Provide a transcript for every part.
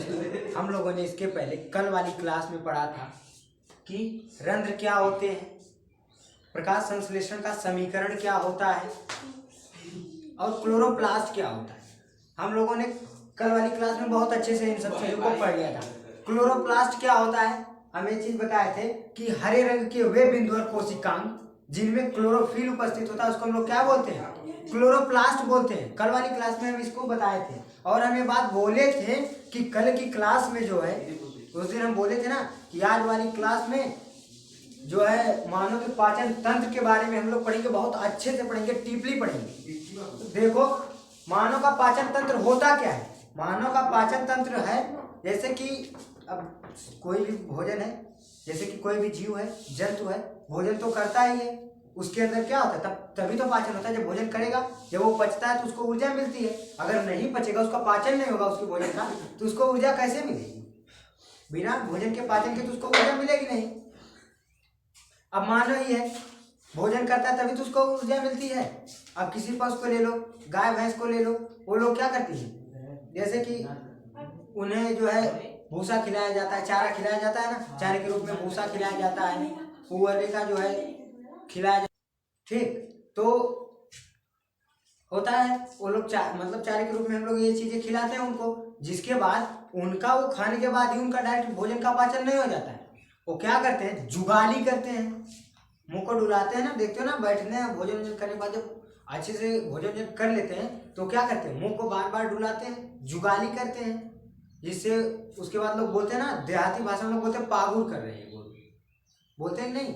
दोस्तों, हम लोगों ने इसके पहले कल वाली क्लास में पढ़ा था कि रंध्र क्या होते हैं, प्रकाश संश्लेषण का समीकरण क्या होता है और क्लोरोप्लास्ट क्या होता है। हम लोगों ने कल वाली क्लास में बहुत अच्छे से इन सब चीजों को पढ़ लिया था। क्लोरोप्लास्ट क्या होता है, हम ये चीज बताए थे कि हरे रंग के वे बिंदु और कोशिकांग जिनमें क्लोरोफिल उपस्थित होता है उसको हम लोग क्या बोलते हैं, क्लोरोप्लास्ट बोलते हैं। कल वाली क्लास में हम इसको बताए थे और हम ये बात बोले थे कि कल की क्लास में जो है उस दिन हम बोले थे ना कि आज वाली क्लास में जो है मानव के पाचन तंत्र के बारे में हम लोग पढ़ेंगे, बहुत अच्छे से पढ़ेंगे, डीपली पढ़ेंगे। देखो मानव का पाचन तंत्र होता क्या है। मानव का पाचन तंत्र है जैसे कि अब कोई भी भोजन है, जैसे कि कोई भी जीव है, जंतु है, भोजन तो करता ही है, उसके अंदर क्या होता है तभी तो पाचन होता है। जब भोजन करेगा, जब वो पचता है तो उसको ऊर्जा मिलती है। अगर नहीं पचेगा, उसका पाचन नहीं होगा उसके भोजन का, तो उसको ऊर्जा कैसे मिलेगी? बिना भोजन के पाचन के तो उसको ऊर्जा मिलेगी नहीं। अब मानो ही है, भोजन करता है तभी तो उसको ऊर्जा मिलती है। अब किसी पशु को ले लो, गाय भैंस को ले लो, वो लोग क्या करती है, जैसे कि उन्हें जो है भूसा खिलाया जाता है, चारा खिलाया जाता है ना, चारे के रूप में भूसा खिलाया जाता है, पुअरे का जो है खिलाया जाता है। ठीक, तो होता है वो लोग मतलब चारे के रूप में हम लोग ये चीजें खिलाते हैं उनको, जिसके बाद उनका वो खाने के बाद ही उनका डायरेक्ट भोजन का पाचन नहीं हो जाता है। वो क्या करते हैं, जुगाली करते हैं, मुंह को डुलाते हैं ना, देखते हो ना, बैठने भोजन करने के बाद जब अच्छे से भोजन कर लेते हैं तो क्या करते हैं, मुंह को बार बार डुलाते हैं, जुगाली करते हैं, जिससे उसके बाद लोग बोलते हैं ना, देहाती भाषा में लोग बोलते हैं पागुर कर रहे हैं, बोलते हैं नहीं।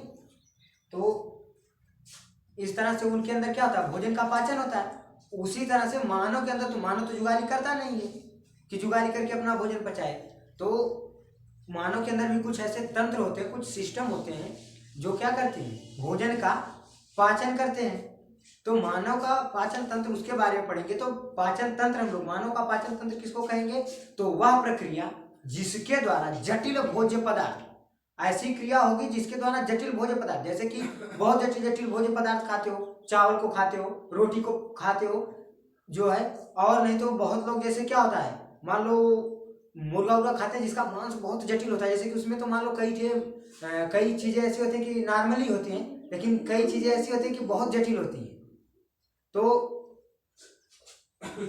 तो इस तरह से उनके अंदर क्या होता है, भोजन का पाचन होता है। उसी तरह से मानव के अंदर तो मानव तो जुगाली करता नहीं है कि जुगाली करके अपना भोजन पचाए। तो मानव के अंदर भी कुछ ऐसे तंत्र होते हैं, कुछ सिस्टम होते हैं जो क्या करते हैं, भोजन का पाचन करते हैं। तो मानव का पाचन तंत्र, उसके बारे में पढ़ेंगे। तो पाचन तंत्र हम लोग, मानव का पाचन तंत्र किसको कहेंगे, तो वह प्रक्रिया जिसके द्वारा जटिल भोज्य पदार्थ, ऐसी क्रिया होगी जिसके द्वारा जटिल भोज्य पदार्थ, जैसे कि बहुत जटिल जटिल भोज्य पदार्थ खाते हो, चावल को खाते हो, रोटी को खाते हो जो है, और नहीं तो बहुत लोग जैसे क्या होता है, मान लो मुर्गा उर्गा खाते हैं जिसका मांस बहुत जटिल होता है, जैसे कि उसमें तो मान लो कई चीजें ऐसी होती हैं कि नॉर्मली होती हैं, लेकिन कई चीजें ऐसी होती हैं कि बहुत जटिल होती हैं। तो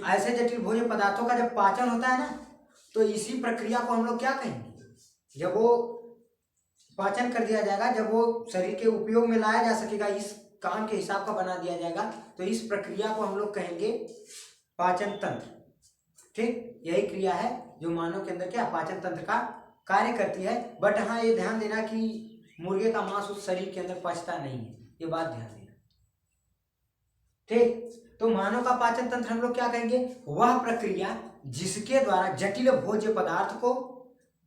ऐसे जटिल भोज्य पदार्थों का जब पाचन होता है ना, तो इसी प्रक्रिया को हम लोग क्या कहेंगे, जब वो पाचन कर दिया जाएगा, जब वो शरीर के उपयोग में लाया जा सकेगा, इस काम के हिसाब का बना दिया जाएगा, तो इस प्रक्रिया को हम लोग कहेंगे पाचन तंत्र। ठीक, यही क्रिया है जो मानव के अंदर क्या पाचन तंत्र का कार्य करती है। बट हाँ, ये ध्यान देना कि मुर्गे का मांस उस शरीर के अंदर पचता नहीं है, ये बात ध्यान देना। ठीक, तो मानव का पाचन तंत्र हम लोग क्या कहेंगे, वह प्रक्रिया जिसके द्वारा जटिल भोज्य पदार्थ को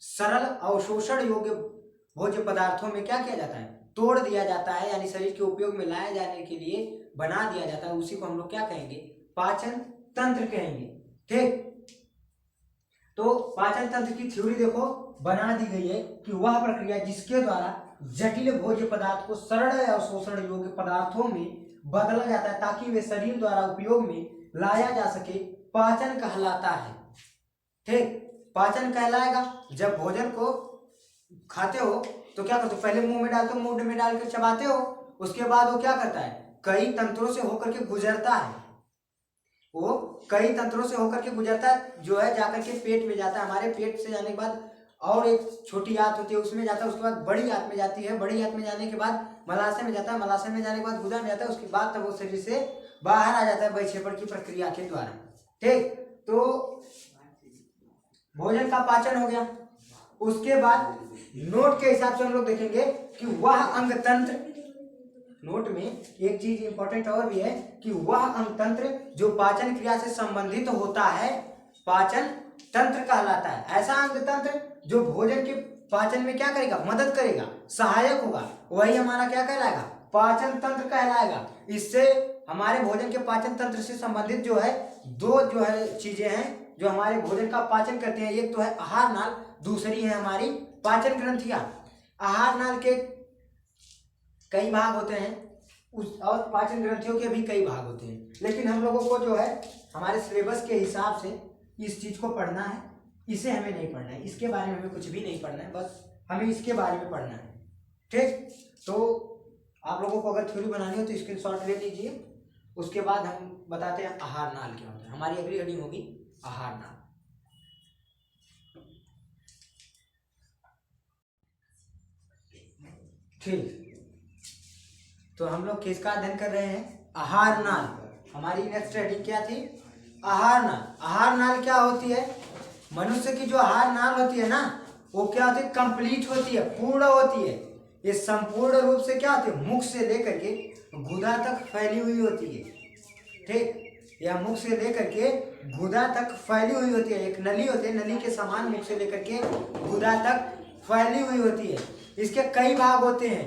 सरल अवशोषण योग्य भोज्य पदार्थों में क्या किया जाता है, तोड़ दिया जाता है, यानी शरीर के उपयोग में लाए जाने के लिए बना दिया जाता है, उसी को हम लोग क्या कहेंगे, पाचन तंत्र कहेंगे। ठीक, तो पाचन तंत्र की थ्योरी देखो बना दी गई है कि वह प्रक्रिया जिसके द्वारा जटिल भोज्य पदार्थ को सरल अवशोषण योग्य पदार्थों में बदला जाता है ताकि वे शरीर द्वारा उपयोग में लाया जा सके, पाचन कहलाता है। ठीक, पाचन कहलाएगा जब भोजन को खाते हो तो क्या करते हो, पहले मुंह में डालते हो, मुंह में डाल कर चबाते हो, उसके बाद वो क्या करता है, कई तंत्रों से होकर के गुजरता है, वो कई तंत्रों से होकर के गुजरता है, जो है जाकर के पेट में जाता है, हमारे पेट से जाने के बाद और एक छोटी आंत होती है उसमें जाता है, उसके बाद बड़ी आंत में जाती है, बड़ी आंत में जाने के बाद मलाशय में जाता है, मलाशय में जाने के बाद गुदा में जाता है, उसके बाद तब वो शरीर से बाहर आ जाता है बहिक्षेपण की प्रक्रिया के द्वारा। ठीक, तो भोजन का पाचन हो गया। उसके बाद नोट के हिसाब से हम लोग देखेंगे कि वह अंग तंत्र, नोट में एक चीज इंपॉर्टेंट और भी है कि वह अंग तंत्र जो पाचन क्रिया से संबंधित होता है पाचन तंत्र कहलाता है। ऐसा अंग तंत्र जो भोजन के पाचन में क्या करेगा, मदद करेगा, सहायक होगा, वही हमारा क्या कहलाएगा, पाचन तंत्र कहलाएगा। इससे हमारे भोजन के पाचन तंत्र से संबंधित जो है दो जो है चीजें हैं जो हमारे भोजन का पाचन करते हैं, एक तो है आहार नाल, दूसरी है हमारी पाचन ग्रंथियां। आहार नाल के कई भाग होते हैं और पाचन ग्रंथियों के भी कई भाग होते हैं, लेकिन हम लोगों को जो है हमारे सिलेबस के हिसाब से इस चीज को पढ़ना है इसे हमें नहीं पढ़ना है, इसके बारे में हमें कुछ भी नहीं पढ़ना है, बस हमें इसके बारे में पढ़ना है। ठीक, तो आप लोगों को अगर थ्योरी बनानी हो तो स्क्रीनशॉट ले लीजिए। उसके बाद हम बताते हैं आहार नाल क्या होता है। हमारी अगली हेडिंग होगी आहार नाल। ठीक, तो हम लोग किसका अध्ययन कर रहे हैं? आहार नाल। हमारी नेक्स्ट हेडिंग क्या थी? आहार नाल। आहार नाल क्या होती है? मनुष्य की जो आहार नाल होती है ना, वो क्या होती है? कंप्लीट होती है, पूर्ण होती है। ये संपूर्ण रूप से क्या होती है? मुख से लेकर के गुदा तक फैली हुई होती है। ठीक, यह मुख से लेकर के गुदा तक फैली हुई होती है। एक नली होती है, नली के समान मुख से लेकर के गुदा तक फैली हुई होती है। इसके कई भाग होते हैं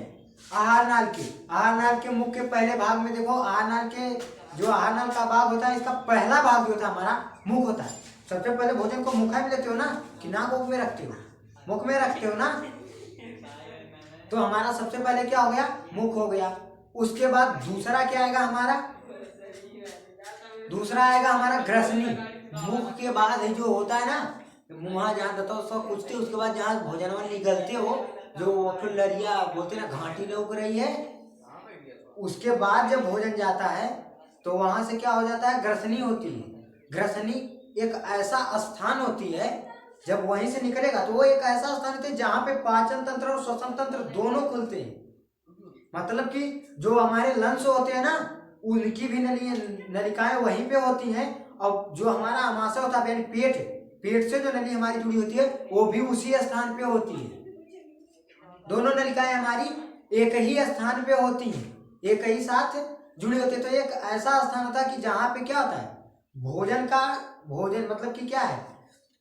आहार नाल के। आहार नाल के मुख के पहले भाग में देखो, आहार नाल के जो आहार नाल का भाग होता है, इसका पहला भाग जो होता है हमारा मुख होता है। सबसे पहले भोजन को मुखा में लेते हो ना, कि नाक मुख में रखते हो? मुख में रखते हो ना। तो हमारा सबसे पहले क्या हो गया? मुख हो गया। उसके बाद दूसरा क्या आएगा हमारा? दूसरा आएगा हमारा ग्रसनी। मुख के बाद जो होता है ना, मुँह जहाँ बताओ सब कुछते, उसके बाद जहाँ भोजन निकलते हो, जो लरिया बोलते ना, घाटी लौक रही है, उसके बाद जब भोजन जाता है तो वहां से क्या हो जाता है? ग्रसनी होती है। ग्रसनी एक ऐसा स्थान होती है, जब वहीं से निकलेगा तो वो एक ऐसा स्थान होता है जहाँ पे पाचन तंत्र और श्वसन तंत्र दोनों खुलते हैं। मतलब कि जो हमारे लंग्स होते हैं ना, उनकी भी नलिकाएं वहीं पे होती हैं। और जो हमारा आमाशय होता है, यानी पेट, पेट से जो नली हमारी जुड़ी होती है, वो भी उसी स्थान पे होती है। दोनों नलिकाएं हमारी एक ही स्थान पे होती हैं, एक ही साथ जुड़ी होती है। तो एक ऐसा स्थान होता है कि जहाँ पे क्या होता है? भोजन मतलब कि क्या है?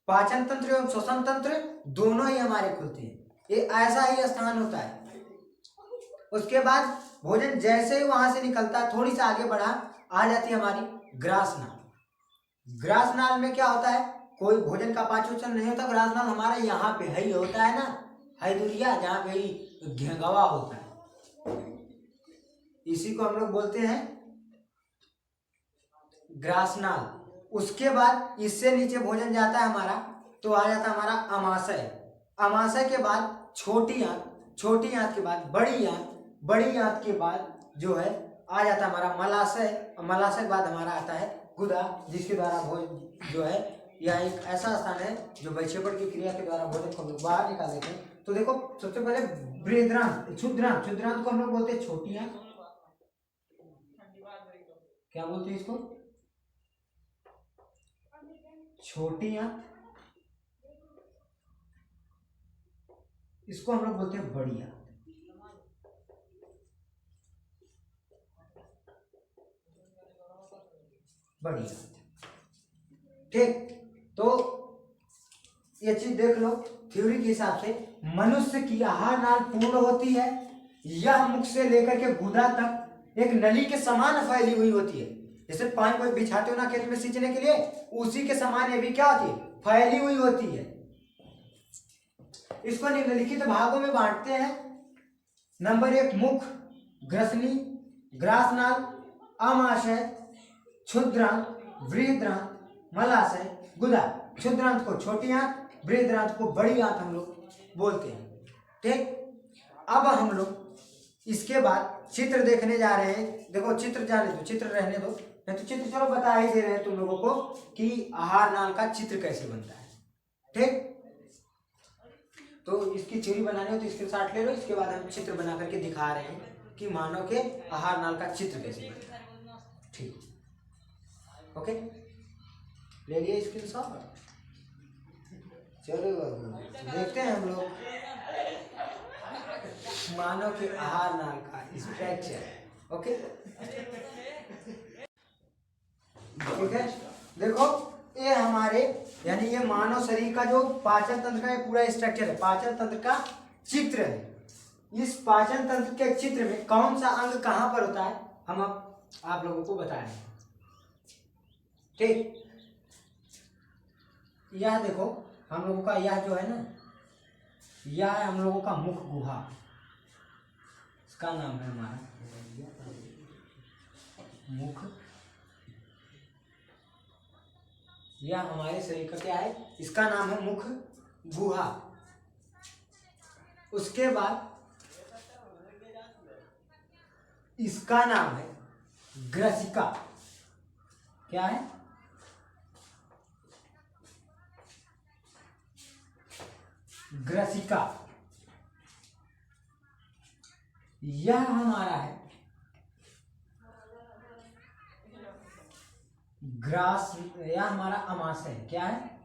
पाचन तंत्र एवं श्वसन तंत्र दोनों ही हमारे खुलते हैं। ये ऐसा ही स्थान होता है। उसके बाद भोजन जैसे ही वहां से निकलता है, थोड़ी सा आगे बढ़ा, आ जाती है हमारी ग्रासनाल। ग्रासनाल में क्या होता है? कोई भोजन का पाचन नहीं होता। ग्रासनाल हमारा यहाँ पे है ही होता है ना, है दुरिया, जहाँ पे ही घेंगवा होता है, इसी को हम लोग बोलते हैं ग्रासनाल। उसके बाद इससे नीचे भोजन जाता है हमारा, तो आ जाता है हमारा अमाशय। अमाशय के बाद छोटी आंत, छोटी आंत के बाद बड़ी आंत, बड़ी आंत के बाद जो है आ जाता है हमारा मलाशय। मलाशय के बाद हमारा आता है गुदा, जिसके द्वारा भोजन जो है, यह एक ऐसा स्थान है जो वैक्षेपण की क्रिया के द्वारा भोजन को हम लोग बाहर निकाल देते हैं। तो देखो, सबसे पहले बृहद्रांत, क्षुद्रांत। क्षुद्रांत को हम लोग बोलते हैं छोटी आंत। क्या बोलते हैं इसको? छोटी आंत। इसको हम लोग बोलते हैं बड़ी आंत। बड़ी आंत। ठीक, तो ये चीज देख लो। थ्योरी के हिसाब से मनुष्य की आहार नाल पूर्ण होती है। यह मुख से लेकर के गुदा तक एक नली के समान फैली हुई होती है। जैसे पानी कोई बिछाते हो ना खेत में सींचने के लिए, उसी के समान ये भी क्या होती है? फैली हुई होती है। इसको निम्नलिखित भागों में बांटते हैं। नंबर 1 मुख, ग्रसनी, ग्रासनाल, आमाशय, क्षुद्रांत, बृहद्रांत, मलाशय, गुदा। क्षुद्रांत को छोटी आंत, बृहद्रांत को बड़ी आंत हम लोग बोलते हैं। ठीक, अब हम लोग इसके बाद चित्र देखने जा रहे हैं। देखो, चित्र जाने दो, चित्र रहने दो, नहीं तो चित्र चलो बता ही दे रहे हैं तुम लोगों को कि आहार नाल का चित्र कैसे बनता है। ठीक, तो इसकी थ्योरी बनानी हो तो स्क्रीनशॉट ले लो। इसके बाद हम चित्र बना करके दिखा रहे हैं कि मानव के आहार नाल का चित्र कैसे बनता है। ठीक, ओके, ले लिए स्क्रीनशॉट। चलो देखते हैं हम लोग मानव के आहार नाल का स्ट्रक्चर। ओके, ठीक है। देखो, ये हमारे यानी ये मानव शरीर का जो पाचन तंत्र का पूरा स्ट्रक्चर है, पाचन तंत्र का चित्र है। इस पाचन तंत्र के चित्र में कौन सा अंग कहां पर होता है, हम अब आप लोगों को बता रहे हैं। ठीक, यह देखो, हम लोगों का यह जो है ना, यह है हम लोगों का मुख गुहा। इसका नाम है हमारा मुख यह हमारे शरीर का क्या है, इसका नाम है मुख गुहा। उसके बाद इसका नाम है ग्रसिका। क्या है, ग्रसिका। यह हमारा है ग्रास, यह हमारा अमाशय है। क्या है,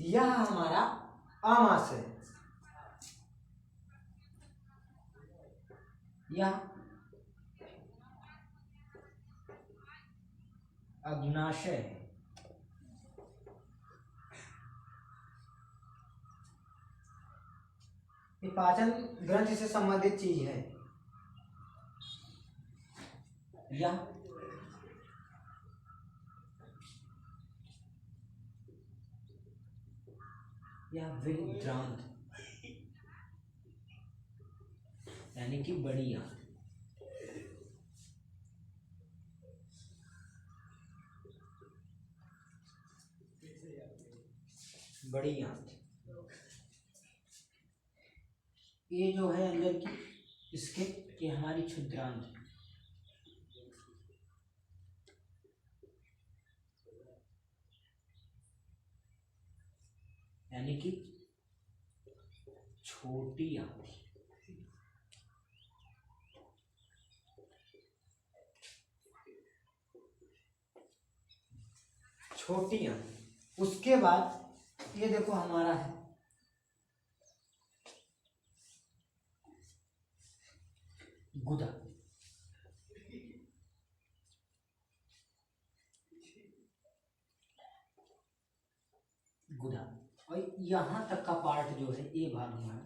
यह हमारा अमाशय है। यह अग्नाशय है। ये पाचन ग्रंथि से संबंधित चीज है। यह विद्रांत यानी कि बड़ी आंत। बड़ी आंत ये जो है अंदर की, इसके ये हमारी क्षुद्रांत है। यानी कि छोटी आंत। छोटी आंत। उसके बाद ये देखो हमारा है गुदा। गुदा, और यहां तक का पार्ट जो है ये भाग हमारा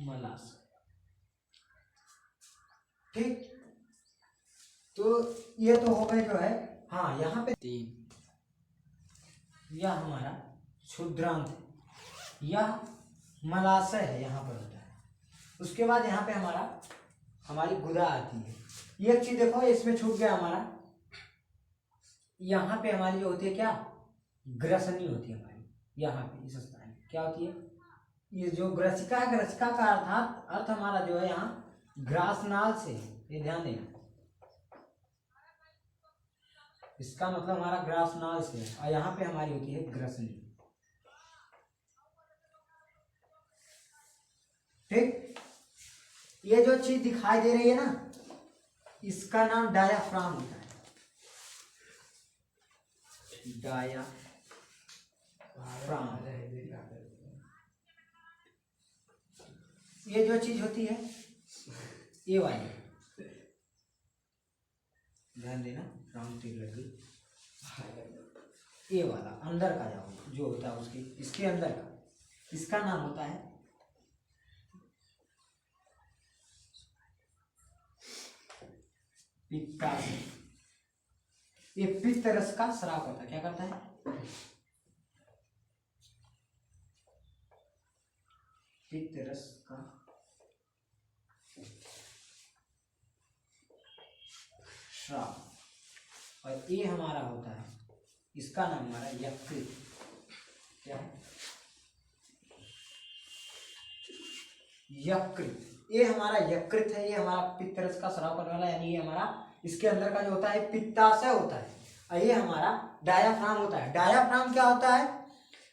मलाशय। ठीक, तो ये तो हो गए जो है। हाँ, यहाँ पे 3, यह हमारा क्षुद्रांत है, यह मलाशय है, यहाँ पर होता है। उसके बाद यहाँ पे हमारी गुदा आती है। ये चीज देखो, इसमें छूट गया हमारा। यहाँ पे हमारी जो होती है क्या, ग्रसनी होती है हमारी। यहाँ पे इस स्थान में क्या होती है, ये जो ग्रसिका है, ग्रसिका का अर्थ हमारा जो है यहाँ ग्रासनाल से, ये ध्यान देना, इसका मतलब हमारा ग्रासनाल से है। और यहाँ पे हमारी होती है ग्रसनी। ठीक, ये जो चीज दिखाई दे रही है ना, इसका नाम डायाफ्राम होता है। डायाफ्राम, ये जो चीज होती है ये वाली, ध्यान देना, राउंड टिक लग गई। ये वाला अंदर का जो होता है उसके, इसके अंदर का, इसका नाम होता है पित्ताशय। ये पित्त रस का स्राव होता है। क्या करता है, पित्त रस का श्राव। और ये हमारा होता है, इसका नाम हमारा यकृत। क्या है, यकृत। ये हमारा यकृत है, ये हमारा पित्त रस का स्राव करने वाला, यानी ये हमारा इसके अंदर का जो होता है पित्ताशय होता है। और ये हमारा डायाफ्राम होता है। डायाफ्राम क्या होता है,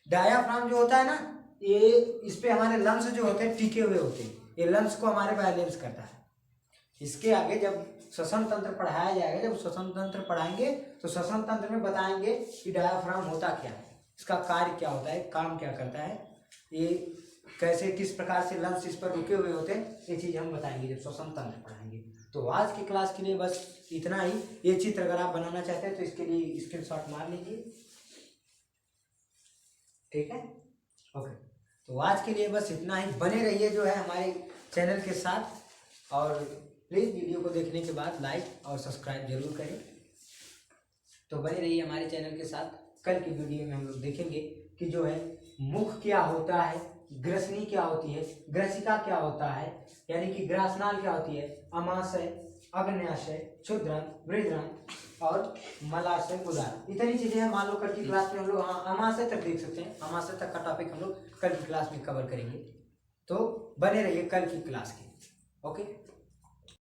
डायाफ्राम जो होता है ना, ये इस पे हमारे लंग्स जो होते हैं टिके हुए होते हैं। ये लंग्स को हमारे बैलेंस करता है। इसके आगे जब श्वसन तंत्र पढ़ाया जाएगा, जब श्वसन तंत्र पढ़ाएंगे तो श्वसन तंत्र में बताएंगे कि डायाफ्राम होता क्या है, इसका कार्य क्या होता है, काम क्या करता है, ये कैसे किस प्रकार से लंग्स इस पर रुके हुए होते हैं, ये चीज हम बताएंगे जब श्वसन तंत्र पढ़ाएंगे। तो आज की क्लास के लिए बस इतना ही। ये चित्र अगर आप बनाना चाहते हैं तो इसके लिए स्क्रीनशॉट मार लीजिए। ठीक है, ओके। तो आज के लिए बस इतना ही। बने रहिए जो है हमारे चैनल के साथ, और प्लीज़ वीडियो को देखने के बाद लाइक और सब्सक्राइब जरूर करें। तो बने रहिए हमारे चैनल के साथ। कल की वीडियो में हम लोग देखेंगे कि जो है मुख क्या होता है, ग्रसनी क्या होती है, ग्रसिका क्या होता है, यानी कि ग्रासनाल क्या होती है, अमाशय, अग्न्याशय, क्षुद्रंत, बृहद्रंत और मलाशय, उदार। इतनी चीजें हैं। मान लो कल की क्लास में हम लोग अमाशय तक देख सकते हैं। अमाशय तक का टॉपिक हम लोग कल की क्लास में कवर करेंगे, तो बने रहिए कल की क्लास के। ओके।